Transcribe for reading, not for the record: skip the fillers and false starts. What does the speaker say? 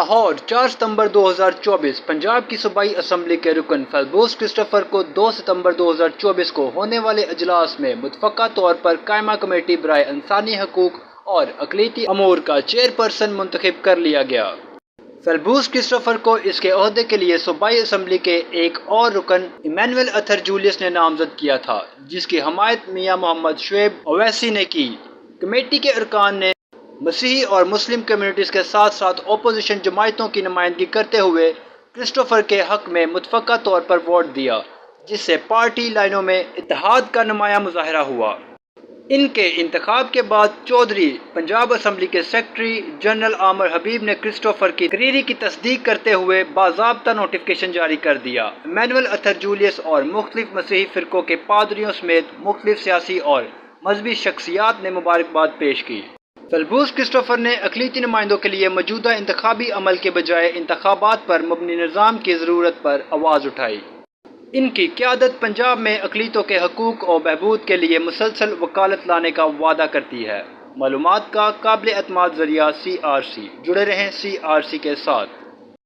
لاہور 4 ستمبر 2024 پنجاب کی صوبائی اسمبلی کے رکن فیلبوس کرسٹوفر کو 2 ستمبر 2024 کو ہونے والے اجلاس میں متفقہ طور پر قائمہ کمیٹی برائے انسانی حقوق اور اقلیتی امور کا چیئرپرسن منتخب کر لیا گیا۔ فیلبوس کرسٹوفر کو اس کے عہدے کے لیے صوبائی اسمبلی کے ایک اور رکن ایمینوئل اتھر جولیس نے نامزد کیا تھا، جس کی حمایت میاں محمد شعیب اویسی نے کی۔ کمیٹی کے ارکان نے مسیحی اور مسلم کمیونٹیز کے ساتھ ساتھ اپوزیشن جماعتوں کی نمائندگی کرتے ہوئے کرسٹوفر کے حق میں متفقہ طور پر ووٹ دیا، جس سے پارٹی لائنوں میں اتحاد کا نمایاں مظاہرہ ہوا۔ ان کے انتخاب کے بعد چودھری پنجاب اسمبلی کے سیکرٹری جنرل عامر حبیب نے کرسٹوفر کی تقرری کی تصدیق کرتے ہوئے باضابطہ نوٹیفکیشن جاری کر دیا۔ ایمینوئل اتھر جولیس اور مختلف مسیحی فرقوں کے پادریوں سمیت مختلف سیاسی اور مذہبی شخصیات نے مبارکباد پیش کی۔ فیلبوس کرسٹوفر نے اقلیتی نمائندوں کے لیے موجودہ انتخابی عمل کے بجائے انتخابات پر مبنی نظام کی ضرورت پر آواز اٹھائی۔ ان کی قیادت پنجاب میں اقلیتوں کے حقوق اور بہبود کے لیے مسلسل وکالت لانے کا وعدہ کرتی ہے۔ معلومات کا قابل اعتماد ذریعہ CRC۔ جڑے رہیں CRC کے ساتھ۔